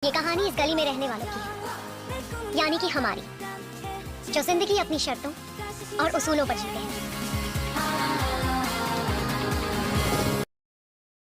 ये कहानी इस गली में रहने वालों की है, यानी कि हमारी, जो जिंदगी अपनी शर्तों और उसूलों पर जीते हैं।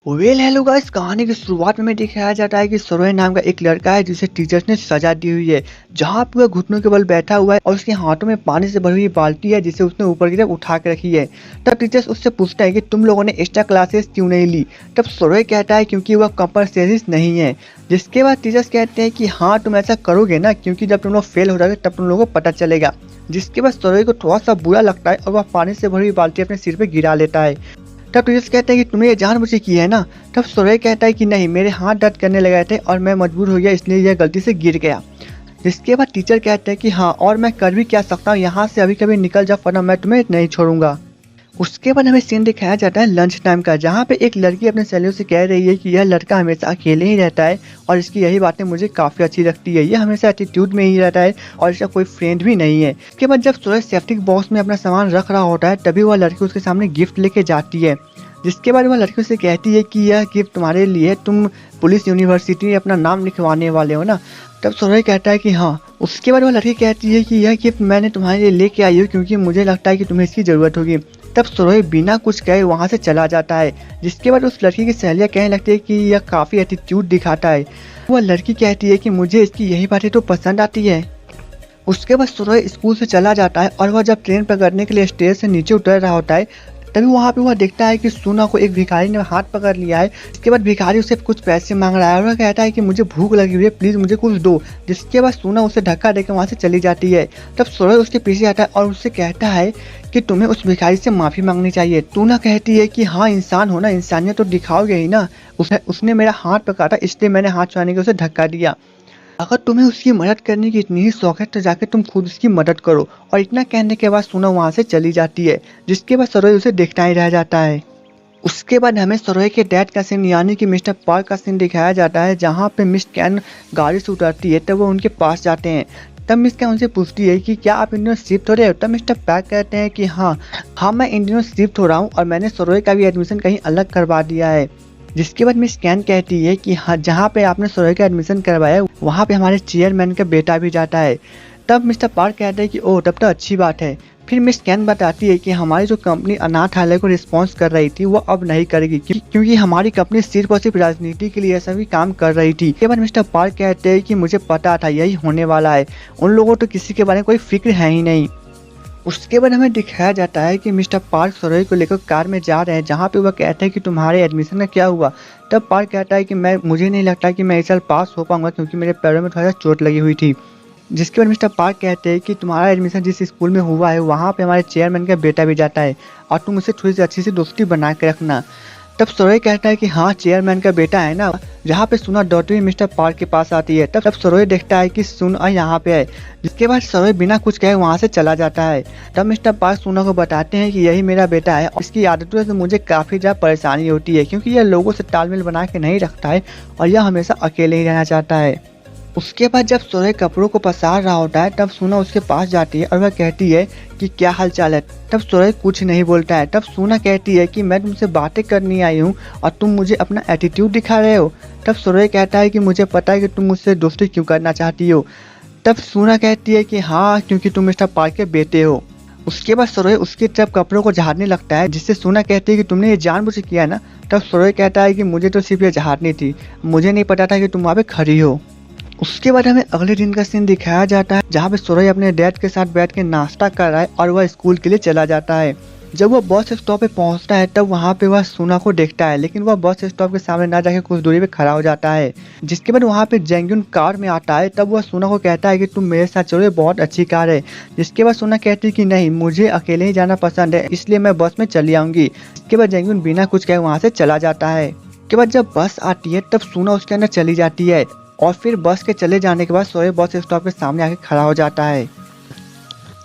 वेल हेलो गाइस, कहानी की शुरुआत में दिखाया जाता है कि सरोज नाम का एक लड़का है जिसे टीचर्स ने सजा दी हुई है, जहां पे वह घुटनों के बल बैठा हुआ है और उसके हाथों में पानी से भरी हुई बाल्टी है जिसे उसने ऊपर की तरफ उठा के रखी है। तब टीचर्स उससे पूछते हैं कि तुम लोगों ने एक्स्ट्रा क्लासेस क्यों नहीं ली। तब सरोज कहता है क्योंकि वह कंपल्सरी नहीं है। जिसके बाद टीचर्स कहते हैं कि हाँ तुम ऐसा करोगे ना, क्योंकि जब तुम लोग फेल हो जाओगे तब तुम लोगों को पता चलेगा। जिसके बाद सरोज को थोड़ा सा बुरा लगता है और वह पानी से भरी हुई बाल्टी अपने सिर पे गिरा लेता है। तब टीचर्स कहते हैं कि तुमने ये जानबूझ की है ना। तब सरोज कहता है कि नहीं, मेरे हाथ दर्द करने लगे थे और मैं मजबूर हो गया, इसलिए यह गलती से गिर गया। जिसके बाद टीचर कहते हैं कि हाँ, और मैं कर भी क्या सकता हूँ, यहाँ से अभी कभी निकल जाओ वरना मैं तुम्हें नहीं छोड़ूंगा। उसके बाद हमें सीन दिखाया जाता है लंच टाइम का, जहाँ पे एक लड़की अपने सहेलियों से कह रही है कि यह लड़का हमेशा अकेले ही रहता है और इसकी यही बातें मुझे काफ़ी अच्छी लगती है। यह हमेशा एटीट्यूड में ही रहता है और इसका कोई फ्रेंड भी नहीं है। इसके बाद जब सूरज सेफ्टी बॉक्स में अपना सामान रख रहा होता है तभी वह लड़की उसके सामने गिफ्ट लेके जाती है। जिसके बाद वह लड़की से कहती है कि यह गिफ्ट तुम्हारे लिए, तुम पुलिस यूनिवर्सिटी में अपना नाम लिखवाने वाले हो ना। तब सूरज कहता है कि हाँ। उसके बाद वह लड़की कहती है कि यह गिफ्ट मैंने तुम्हारे लिए लेके आई हूँ क्योंकि मुझे लगता है कि तुम्हें इसकी ज़रूरत होगी। तब सूरज बिना कुछ कहे वहाँ से चला जाता है। जिसके बाद उस लड़की की सहेलियाँ कहने लगती है कि यह काफ़ी एटीट्यूड दिखाता है। वह लड़की कहती है कि मुझे इसकी यही बातें तो पसंद आती है। उसके बाद सूरज स्कूल से चला जाता है और वह जब ट्रेन पकड़ने के लिए स्टेज से नीचे उतर रहा होता है तभी वहाँ पे वह देखता है कि सोना को एक भिखारी ने हाथ पकड़ लिया है। इसके बाद भिखारी उसे कुछ पैसे मांग रहा है और वह कहता है कि मुझे भूख लगी हुई है, प्लीज़ मुझे कुछ दो। जिसके बाद सोना उसे धक्का देकर वहाँ से चली जाती है। तब सूरज उसके पीछे आता है और उससे कहता है कि तुम्हें उस भिखारी से माफ़ी मांगनी चाहिए। टूना कहती है कि हाँ, इंसान हो ना, इंसानियत तो दिखाओगे ही ना। उसने मेरा हाथ पकड़ा इसलिए मैंने हाथ छुड़ाने के उसे धक्का दिया। अगर तुम्हें उसकी मदद करने की इतनी ही शौक है तो जाकर तुम खुद उसकी मदद करो। और इतना कहने के बाद सोना वहाँ से चली जाती है। जिसके बाद सरोज उसे देखता ही रह जाता है। उसके बाद हमें सरोज के डैड का सीन यानी कि मिस्टर पार्क का सीन दिखाया जाता है, जहाँ पे मिस कैन गाड़ी से उतरती है तब वो उनके पास जाते हैं। तब मिस कैन उनसे पूछती है कि क्या आप इन दिनों शिफ्ट हो रहे हो। तब मिस्टर पार्क कहते हैं कि हाँ मैं इन दिनों शिफ्ट हो रहा हूँ और मैंने सरोज का भी एडमिशन कहीं अलग करवा दिया है। जिसके बाद मिस कैन कहती है कि हाँ, जहाँ पे आपने सरोज का एडमिशन करवाया वहाँ पे हमारे चेयरमैन का बेटा भी जाता है। तब मिस्टर पार्क कहते हैं कि ओह, तब तो अच्छी बात है। फिर मिस कैन बताती है कि हमारी जो कंपनी अनाथालय को रिस्पॉन्स कर रही थी वो अब नहीं करेगी क्योंकि हमारी कंपनी सिर्फ और सिर्फ राजनीति के लिए सभी काम कर रही थी। इसके बाद मिस्टर पार्क कहते हैं कि मुझे पता था यही होने वाला है, उन लोगों को तो किसी के बारे में कोई फिक्र है ही नहीं। उसके बाद हमें दिखाया जाता है कि मिस्टर पार्क सरोज को लेकर कार में जा रहे हैं, जहाँ पे वह कहते हैं कि तुम्हारे एडमिशन का क्या हुआ। तब पार्क कहता है कि मुझे नहीं लगता कि मैं इस साल पास हो पाऊंगा क्योंकि मेरे पैरों में थोड़ा चोट लगी हुई थी। जिसके बाद मिस्टर पार्क कहते हैं कि तुम्हारा एडमिशन जिस स्कूल में हुआ है वहाँ पे हमारे चेयरमैन का बेटा भी जाता है और तुम उससे थोड़ी सी अच्छी सी दोस्ती बना के रखना। तब सरोज कहता है कि हाँ, चेयरमैन का बेटा है ना। जहाँ पे सुना डॉक्टर भी मिस्टर पार्क के पास आती है। तब सरोज देखता है कि सुना यहाँ पे है। जिसके बाद सरोज बिना कुछ कहे वहाँ से चला जाता है। तब मिस्टर पार्क सुना को बताते हैं कि यही मेरा बेटा है और इसकी आदतों से मुझे काफ़ी ज़्यादा परेशानी होती है क्योंकि यह लोगों से तालमेल बना के नहीं रखता है और यह हमेशा अकेले ही रहना चाहता है। उसके बाद जब सरोज कपड़ों को पसार रहा होता है तब सोना उसके पास जाती है और वह कहती है कि क्या हाल चाल है। तब सरोज कुछ नहीं बोलता है। तब सोना कहती है कि मैं तुमसे बातें करनी आई हूँ और तुम मुझे अपना एटीट्यूड दिखा रहे हो। तब सरोज कहता है कि मुझे पता है कि तुम मुझसे दोस्ती क्यों करना चाहती हो। तब सोना कहती है कि हाँ, क्योंकि तुम मिस्टर पार्क के बेटे हो। उसके बाद सरोज उसकी तरफ कपड़ों को झाड़ने लगता है, जिससे सोना कहती है कि तुमने ये जानबूझ के किया है ना। तब सरोज कहता है कि मुझे तो सिर्फ ये झाड़नी थी, मुझे नहीं पता था कि तुम वहाँ पे खड़ी हो। उसके बाद हमें अगले दिन का सीन दिखाया जाता है, जहाँ पे सूरज अपने डैड के साथ बैठ के नाश्ता कर रहा है और वह स्कूल के लिए चला जाता है। जब वह बस स्टॉप पे पहुँचता है तब वहाँ पे वह सोना को देखता है, लेकिन वह बस स्टॉप के सामने ना जाके कुछ दूरी पे खड़ा हो जाता है। जिसके बाद वहाँ पे जेंग्यून कार में आता है। तब वह सोना को कहता है कि तुम मेरे साथ चलो, ये बहुत अच्छी कार है। जिसके बाद सोना कहती है कि नहीं, मुझे अकेले ही जाना पसंद है, इसलिए मैं बस में चली आऊँगी। इसके बाद जेंग्यून बिना कुछ कहे वहाँ से चला जाता है। इसके बाद जब बस आती है तब सोना उसके अंदर चली जाती है और फिर बस के चले जाने के बाद सूरज बस स्टॉप के सामने आके खड़ा हो जाता है।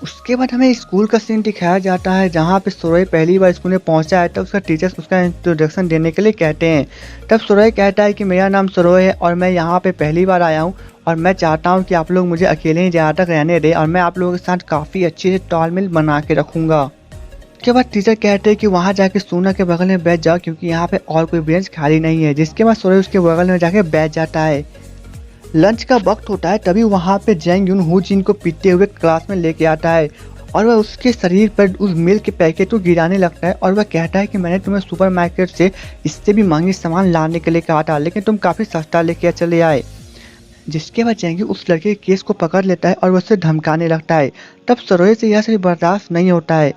उसके बाद हमें स्कूल का सीन दिखाया जाता है, जहाँ पे सूरज पहली बार स्कूल में पहुँचा है। तब उसका टीचर्स उसका इंट्रोडक्शन देने के लिए कहते हैं। तब सूरज कहता है कि मेरा नाम सूरज है और मैं यहाँ पे पहली बार आया हूँ और मैं चाहता हूँ कि आप लोग मुझे अकेले ही जहाँ तक रहने दें और मैं आप लोगों के साथ काफ़ी अच्छे से तालमेल बना के रखूँगा। उसके बाद टीचर कहते हैं कि वहाँ जाके सोना के बगल में बैठ जाओ क्योंकि यहाँ पे और कोई बेंच खाली नहीं है। जिसके बाद सूरज उसके बगल में जाके बैठ जाता है। लंच का वक्त होता है तभी वहाँ पे जैंग यून हो जिन को पीते हुए क्लास में लेके आता है और वह उसके शरीर पर उस मिल्क के पैकेट को गिराने लगता है और वह कहता है कि मैंने तुम्हें सुपरमार्केट से इससे भी महंगी सामान लाने के लिए कहा था, लेकिन तुम काफ़ी सस्ता लेके चले आए। जिसके बाद जैंगी उस लड़के के केस को पकड़ लेता है और वह उसे धमकाने लगता है। तब सरोए से यह सभी बर्दाश्त नहीं होता है।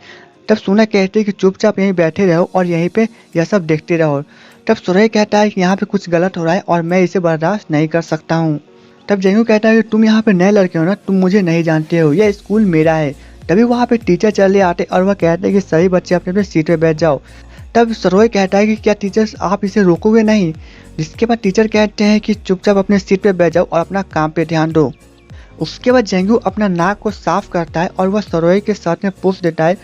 तब सोना कहती है कि चुपचाप यहीं बैठे रहो और यहीं पे यह सब देखते रहो। तब सरोए कहता है कि यहाँ पे कुछ गलत हो रहा है और मैं इसे बर्दाश्त नहीं कर सकता हूँ। तब जैंगू कहता है कि तुम यहाँ पे नए लड़के हो ना, तुम मुझे नहीं जानते हो, यह स्कूल मेरा है। तभी वहाँ पे टीचर चले आते और वह कहते हैं कि सभी बच्चे अपने अपने सीट पे बैठ जाओ। तब सरोए कहता है कि क्या टीचर्स आप इसे रोकोगे नहीं। जिसके बाद टीचर कहते हैं कि चुपचाप अपने सीट पे बैठ जाओ और अपना काम पे ध्यान दो। उसके बाद जैंगू अपना नाक को साफ करता है और वह सरोए के साथ में पूछ देता है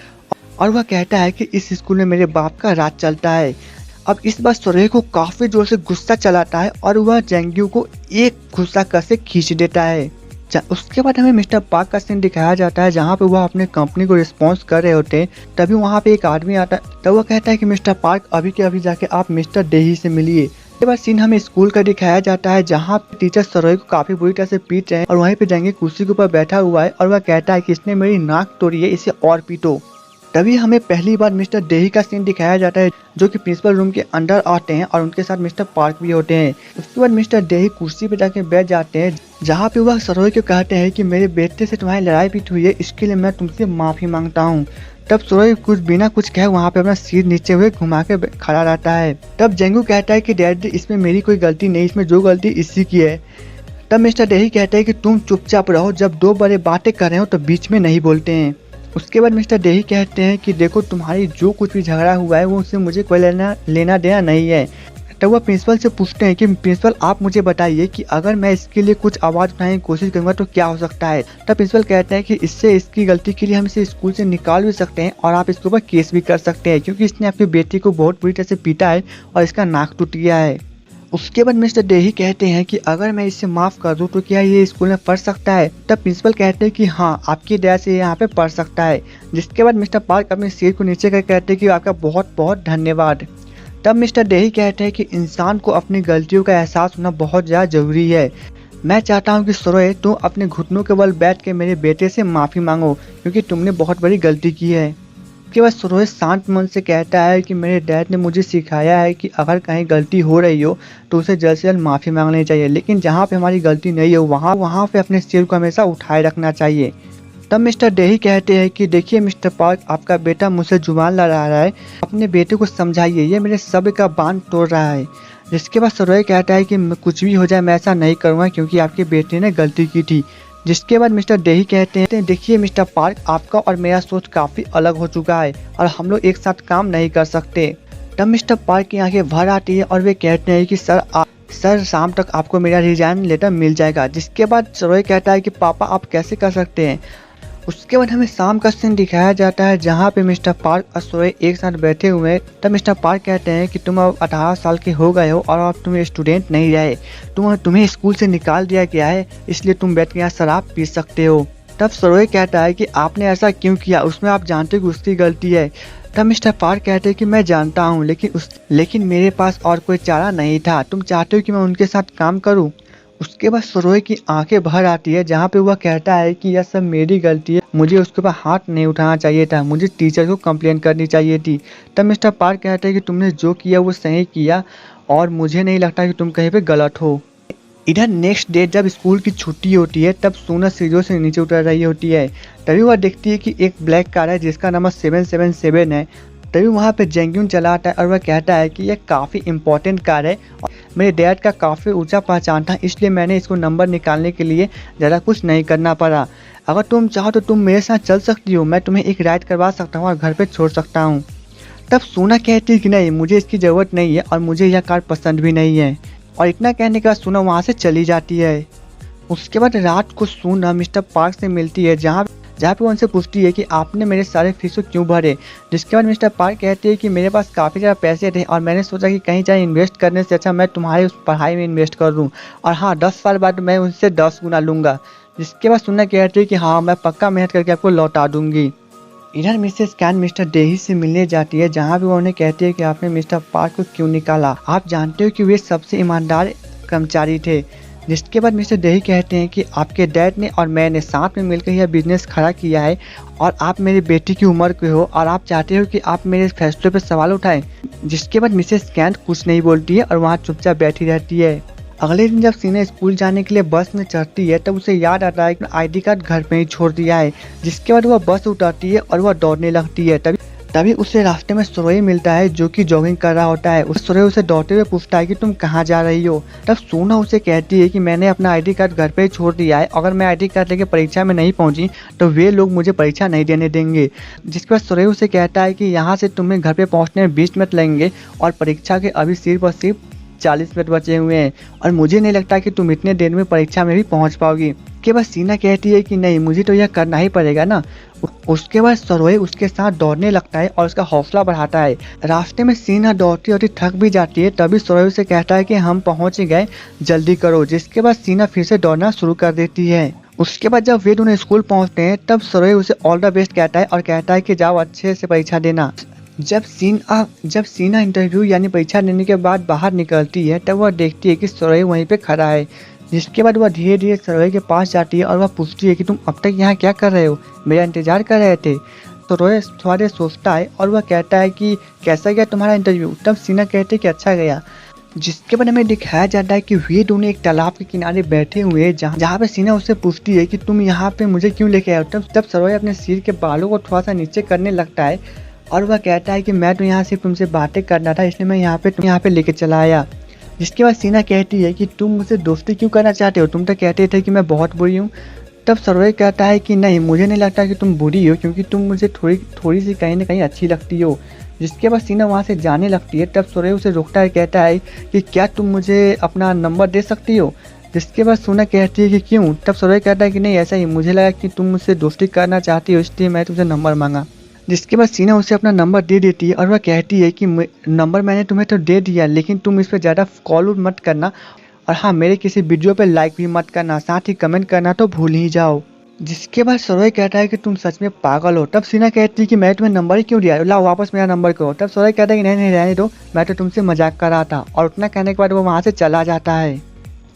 और वह कहता है कि इस स्कूल में मेरे बाप का राज चलता है। अब इस बार सरोए को काफ़ी जोर से गुस्सा चलाता है और वह जैंगू को एक गुस्सा कसे खींच देता है। उसके बाद हमें मिस्टर पार्क का सीन दिखाया जाता है जहाँ पे वह अपने कंपनी को रिस्पॉन्स कर रहे होते हैं। तभी वहाँ पे एक आदमी आता है। तब वह कहता है कि मिस्टर पार्क अभी के अभी जाके आप मिस्टर डेही से मिलिए। इसके बाद सीन हमें स्कूल का दिखाया जाता है जहाँ पे टीचर सरोए को काफी बुरी तरह से पीट रहे हैं और वहीं पे जैंगी कुर्सी के ऊपर बैठा हुआ है और वह कहता है कि इसने मेरी नाक तोड़ी है, इसे और पीटो। तभी हमें पहली बार मिस्टर डेही का सीन दिखाया जाता है जो कि प्रिंसिपल रूम के अंदर आते हैं और उनके साथ मिस्टर पार्क भी होते हैं। उसके बाद मिस्टर डेही कुर्सी पे जाके बैठ जाते हैं जहाँ पे वह सरोए को कहते हैं कि मेरे बेटे से तुम्हारी लड़ाई पीट हुई है, इसके लिए मैं तुमसे माफी मांगता हूँ। तब सरोए कुछ बिना कुछ कहे वहाँ पे अपना सिर नीचे हुए घुमा के खड़ा रहता है। तब जैंगू कहता है कि डैडी इसमें मेरी कोई गलती नहीं, इसमें जो गलती इसी की है। तब मिस्टर डेही कहते हैं कि तुम चुपचाप रहो, जब दो बड़े बातें कर रहे हो तो बीच में नहीं बोलते हैं। उसके बाद मिस्टर डेही कहते हैं कि देखो तुम्हारी जो कुछ भी झगड़ा हुआ है वो उससे मुझे कोई लेना देना नहीं है। तब वह प्रिंसिपल से पूछते हैं कि प्रिंसिपल आप मुझे बताइए कि अगर मैं इसके लिए कुछ आवाज़ उठाने की कोशिश करूँगा तो क्या हो सकता है। तब प्रिंसिपल कहते हैं कि इससे इसकी गलती के लिए हम इसे स्कूल से निकाल भी सकते हैं और आप इसके ऊपर केस भी कर सकते हैं क्योंकि इसने अपनी बेटी को बहुत बुरी तरह से पीटा है और इसका नाक टूट गया है। उसके बाद मिस्टर डेही कहते हैं कि अगर मैं इसे माफ़ कर दूं तो क्या ये स्कूल में पढ़ सकता है। तब प्रिंसिपल कहते हैं कि हाँ आपकी दया से यहाँ पे पढ़ सकता है। जिसके बाद मिस्टर पार्क अपने सिर को नीचे कर कहते हैं कि आपका बहुत बहुत धन्यवाद। तब मिस्टर डेही कहते हैं कि इंसान को अपनी गलतियों का एहसास होना बहुत ज़्यादा ज़रूरी है। मैं चाहता हूँ कि सरोए तुम अपने घुटनों के बल बैठ के मेरे बेटे से माफ़ी मांगो क्योंकि तुमने बहुत बड़ी गलती की है। उसके बाद सरोए शांत मन से कहता है कि मेरे डैड ने मुझे सिखाया है कि अगर कहीं गलती हो रही हो तो उसे जल्द से जल्द माफ़ी मांगनी चाहिए, लेकिन जहाँ पे हमारी गलती नहीं हो वहाँ पे अपने सिर को हमेशा उठाए रखना चाहिए। तब मिस्टर डेही कहते हैं कि देखिए मिस्टर पार्क आपका बेटा मुझसे जुबान लड़ा रहा है, अपने बेटे को समझाइए, ये मेरे सब्र का बांध तोड़ रहा है। जिसके बाद सरोए कहता है कि कुछ भी हो जाए मैं ऐसा नहीं करूँगा क्योंकि आपके बेटे ने गलती की थी। जिसके बाद मिस्टर डेही कहते हैं देखिए मिस्टर पार्क आपका और मेरा सोच काफ़ी अलग हो चुका है और हम लोग एक साथ काम नहीं कर सकते। तब मिस्टर पार्क की आंखें भर आती है और वे कहते हैं कि सर शाम तक आपको मेरा रिजाइन लेटर मिल जाएगा। जिसके बाद सरोए कहता है कि पापा आप कैसे कर सकते हैं। उसके बाद हमें शाम का सीन दिखाया जाता है जहाँ पे मिस्टर पार्क और सरोए एक साथ बैठे हुए हैं। तब मिस्टर पार्क कहते हैं कि तुम अब 18 साल के हो गए हो और अब तुम स्टूडेंट नहीं रहे, तुम्हें स्कूल से निकाल दिया गया है, इसलिए तुम बैठ के यहाँ शराब पी सकते हो। तब सरोए कहता है कि आपने ऐसा क्यों किया, उसमें आप जानते हो कि उसकी गलती है। तब मिस्टर पार्क कहते हैं कि मैं जानता हूँ लेकिन मेरे पास और कोई चारा नहीं था, तुम चाहते हो कि मैं उनके साथ काम करूँ। उसके बाद सरोए की आंखें भर आती है जहाँ पे वह कहता है कि यह सब मेरी गलती है, मुझे उसके ऊपर हाथ नहीं उठाना चाहिए था, मुझे टीचर को कंप्लेन करनी चाहिए थी। तब मिस्टर पार्क कहता है कि तुमने जो किया वो सही किया और मुझे नहीं लगता कि तुम कहीं पे गलत हो। इधर नेक्स्ट डे जब स्कूल की छुट्टी होती है तब सोना सीढ़ियों से नीचे उतर रही होती है। तभी वह देखती है कि एक ब्लैक कार है जिसका नंबर 777 है। तभी वहाँ पे जेंग्यून चला आता है और वह कहता है कि यह काफ़ी इम्पोर्टेंट कार है और मेरे डैड का काफ़ी ऊंचा पहचान था, इसलिए मैंने इसको नंबर निकालने के लिए ज़्यादा कुछ नहीं करना पड़ा। अगर तुम चाहो तो तुम मेरे साथ चल सकती हो, मैं तुम्हें एक राइड करवा सकता हूँ और घर पे छोड़ सकता हूँ। तब सोना कहती है कि नहीं मुझे इसकी ज़रूरत नहीं है और मुझे यह कार पसंद भी नहीं है। और इतना कहने के बाद सोना वहाँ से चली जाती है। उसके बाद रात को सोना मिस्टर पार्क से मिलती है जहाँ पे वो उनसे पूछती है कि आपने मेरे सारे फीस को क्यों भरे। जिसके बाद मिस्टर पार्क कहते हैं कि मेरे पास काफ़ी ज़्यादा पैसे थे और मैंने सोचा कि कहीं जाए इन्वेस्ट करने से अच्छा मैं तुम्हारी उस पढ़ाई में इन्वेस्ट कर दूं और हाँ 10 साल बाद मैं उनसे 10 गुना लूँगा। जिसके बाद सोना कहती है कि हाँ मैं पक्का मेहनत करके आपको लौटा दूंगी। इधर मिसेस कैन मिस्टर डेही से मिलने जाती है जहाँ भी वो उन्हें कहती है कि आपने मिस्टर पार्क को क्यों निकाला, आप जानते हो कि वे सबसे ईमानदार कर्मचारी थे। जिसके बाद मिस्टर देही कहते हैं कि आपके डैड ने और मैंने साथ में मिलकर यह बिजनेस खड़ा किया है और आप मेरी बेटी की उम्र के हो और आप चाहते हो कि आप मेरे फैसले पर सवाल उठाएं। जिसके बाद मिसेस कैंट कुछ नहीं बोलती है और वहाँ चुपचाप बैठी रहती है। अगले दिन जब सीना स्कूल जाने के लिए बस में चढ़ती है तब उसे याद आता है कि आईडी कार्ड घर पे ही छोड़ दिया है। जिसके बाद वह बस उठाती है और वह दौड़ने लगती है। तभी उसे रास्ते में सुरई मिलता है जो कि जॉगिंग कर रहा होता है। उस सुरई उसे दौड़ते हुए पूछता है कि तुम कहाँ जा रही हो। तब सोना उसे कहती है कि मैंने अपना आईडी कार्ड घर पे ही छोड़ दिया है, अगर मैं आईडी कार्ड लेके परीक्षा में नहीं पहुंची तो वे लोग मुझे परीक्षा नहीं देने देंगे। जिसके बाद सुरई उसे कहता है कि यहाँ से तुम्हें घर पे पहुँचने में 20 मिनट लगेंगे और परीक्षा के अभी सिर्फ और सिर्फ 40 मिनट बचे हुए हैं और मुझे नहीं लगता कि तुम इतने देर में परीक्षा में भी पहुंच पाओगी। के बाद सीना कहती है कि नहीं, मुझे तो यह करना ही पड़ेगा ना। उसके बाद सरोए उसके साथ दौड़ने लगता है और उसका हौसला बढ़ाता है। रास्ते में सीना दौड़ती दौड़ती थक भी जाती है। तभी सरोए उसे कहता है कि हम पहुंच गए, जल्दी करो। जिसके बाद सीना फिर से दौड़ना शुरू कर देती है। उसके बाद जब वे दोनों स्कूल पहुंचते हैं तब सरोए उसे ऑल द बेस्ट कहता है और कहता है कि जाओ अच्छे से परीक्षा देना। जब सीना इंटरव्यू यानी परीक्षा देने के बाद बाहर निकलती है तब वह देखती है कि सरोए वहीं पे खड़ा है। जिसके बाद वह धीरे धीरे सरोए के पास जाती है और वह पूछती है कि तुम अब तक यहाँ क्या कर रहे हो, मेरा इंतजार कर रहे थे। सरोए थोड़ा देर सोचता है और वह कहता है कि कैसा गया तुम्हारा इंटरव्यू। तब सीना कहती है कि अच्छा गया। जिसके बाद हमें दिखाया जाता है कि वे दोनों एक तालाब के किनारे बैठे हुए हैं जहाँ पे सीना उससे पूछती है कि तुम यहाँ पे मुझे क्यों लेके आए हो। तब सरोए अपने सिर के बालों को थोड़ा सा नीचे करने लगता है और वह कहता है कि मैं तो यहाँ सिर्फ तुमसे बातें करना था, इसलिए मैं यहाँ पे लेके चला आया। जिसके बाद सीना कहती है कि तुम मुझसे दोस्ती क्यों करना चाहते हो, तुम तो कहते थे कि मैं बहुत बुरी हूँ। तब सरोए कहता है कि नहीं, मुझे नहीं लगता कि तुम बुरी हो, क्योंकि तुम मुझे थोड़ी सी कहीं ना कहीं अच्छी लगती हो। जिसके बाद सीना वहाँ से जाने लगती है। तब सरोए उसे रोकता है, कहता है कि क्या तुम मुझे अपना नंबर दे सकती हो। जिसके बाद सोना कहती है कि क्यों। तब सरोए कहता है कि नहीं, ऐसा ही, मुझे लगा कि तुम मुझसे दोस्ती करना चाहती हो, इसलिए मैं तुमसे नंबर मांगा। जिसके बाद सीना उसे अपना नंबर दे देती है और वह कहती है कि नंबर मैंने तुम्हें तो दे दिया, लेकिन तुम इस पर ज़्यादा कॉल मत करना और हाँ, मेरे किसी वीडियो पे लाइक भी मत करना, साथ ही कमेंट करना तो भूल ही जाओ। जिसके बाद सरोए कहता है कि तुम सच में पागल हो। तब सीना कहती है कि मैं तुम्हें नंबर ही क्यों दिया, लाओ वापस मेरा नंबर करो। तब सरोए कहता है कि नहीं रहने दो, मैं तो तुमसे मजाक कर रहा था। और उतना कहने के बाद वो वहाँ से चला जाता है।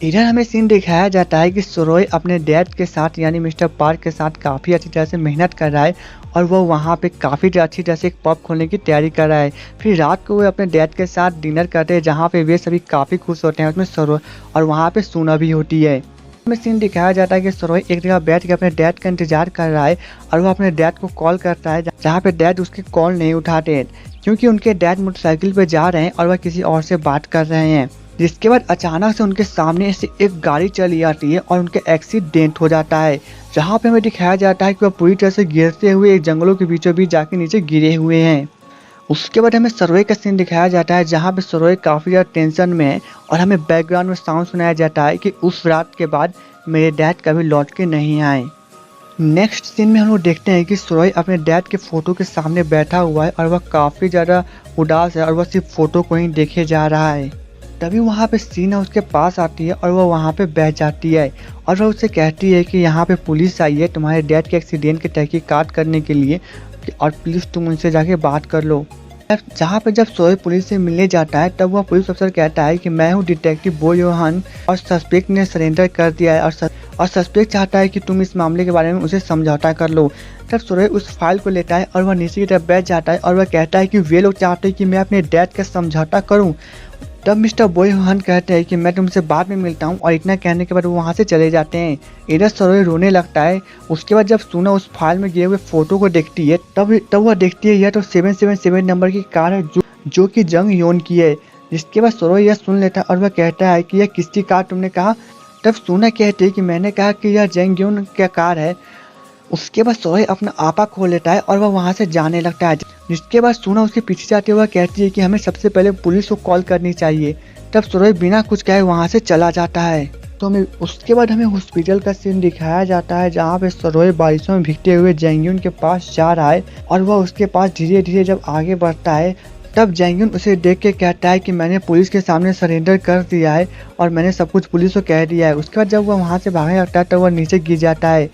इधर हमें सीन दिखाया जाता है कि सरोए अपने डैड के साथ यानी मिस्टर पार्क के साथ काफ़ी अच्छी तरह से मेहनत कर रहा है और वो वहाँ पे काफ़ी अच्छी तरह से एक पब खोलने की तैयारी कर रहा है। फिर रात को वो अपने डैड के साथ डिनर करते हैं जहाँ पे वे सभी काफ़ी खुश होते हैं। उसमें सरोए और वहाँ पे सोना भी होती है। हमें सीन दिखाया जाता है कि सरोए एक जगह बैठ के अपने डैड का इंतजार कर रहा है और वो अपने डैड को कॉल करता है जहाँ पे डैड उसके कॉल नहीं उठाते क्योंकि उनके डैड मोटरसाइकिल पे जा रहे हैं और वह किसी और से बात कर रहे हैं। जिसके बाद अचानक से उनके सामने से एक गाड़ी चली आती है और उनके एक्सीडेंट हो जाता है, जहाँ पे हमें दिखाया जाता है कि वह पूरी तरह से गिरते हुए एक जंगलों के बीचों बीच जाके नीचे गिरे हुए हैं। उसके बाद हमें सरोए का सीन दिखाया जाता है जहाँ पे सरोए काफ़ी ज़्यादा टेंशन में है और हमें बैकग्राउंड में साउंड सुनाया जाता है कि उस रात के बाद मेरे डैड कभी लौट के नहीं आए। नेक्स्ट सीन में हम लोग देखते हैं कि सरोए अपने डैड के फ़ोटो के सामने बैठा हुआ है और वह काफ़ी ज़्यादा उदास है और वह सिर्फ फ़ोटो को ही देखे जा रहा है। तभी वहाँ पे सीना उसके पास आती है और वह वहाँ पे बैठ जाती है और वह उससे कहती है कि यहाँ पे पुलिस आई है तुम्हारे डैड के एक्सीडेंट की तहकीकात करने के लिए और प्लीज़ तुम उनसे जाके बात कर लो। जहाँ पे जब सरोए पुलिस से मिलने जाता है तब वह पुलिस अफसर कहता है कि मैं हूँ डिटेक्टिव बो योहान और सस्पेक्ट ने सरेंडर कर दिया है और सस्पेक्ट चाहता है कि तुम इस मामले के बारे में उसे समझौता कर लो। तब सरोए उस फाइल को लेता है और वह नीचे की तरफ बैठ जाता है और वह कहता है कि वे लोग चाहते हैं कि मैं अपने डैड का समझौता करूँ। तब मिस्टर बोयहान कहते हैं कि मैं तुमसे बाद में मिलता हूँ और इतना कहने के बाद वो वहाँ से चले जाते हैं। इधर सरोए रोने लगता है। उसके बाद जब सोना उस फाइल में गिरे हुए फोटो को देखती है तब वह देखती है यह तो 777 नंबर की कार है जो कि जंग योन की है। जिसके बाद सरोए यह सुन लेता है और वह कहता है कि यह किसकी कार तुमने कहा। तब सोना कहती है कि मैंने कहा कि यह जंग योन की कार है। उसके बाद सरोए अपना आपा खोल लेता है और वह वहाँ से जाने लगता है। जिसके बाद सोना उसके पीछे जाते हुए कहती है कि हमें सबसे पहले पुलिस को कॉल करनी चाहिए। तब सरोए बिना कुछ कहे वहाँ से चला जाता है। तो उसके बाद हमें हॉस्पिटल का सीन दिखाया जाता है जहाँ पे सरोए बारिशों में भीगते हुए जैंग्यून के पास जा रहा है और वह उसके पास धीरे धीरे जब आगे बढ़ता है तब जैंग्यून उसे देख के कहता है कि मैंने पुलिस के सामने सरेंडर कर दिया है और मैंने सब कुछ पुलिस को कह दिया है। उसके बाद जब वह वहाँ से भागने लगता है तब वह नीचे गिर जाता है।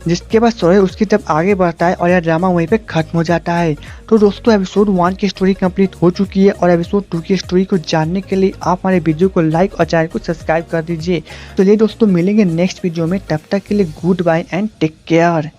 जिसके बाद सरोय उसकी तरफ आगे बढ़ता है और यह ड्रामा वहीं पे खत्म हो जाता है। तो दोस्तों एपिसोड 1 की स्टोरी कंप्लीट हो चुकी है और एपिसोड 2 की स्टोरी को जानने के लिए आप हमारे वीडियो को लाइक और चैनल को सब्सक्राइब कर दीजिए। तो चलिए दोस्तों मिलेंगे नेक्स्ट वीडियो में, तब तक के लिए goodbye and take care.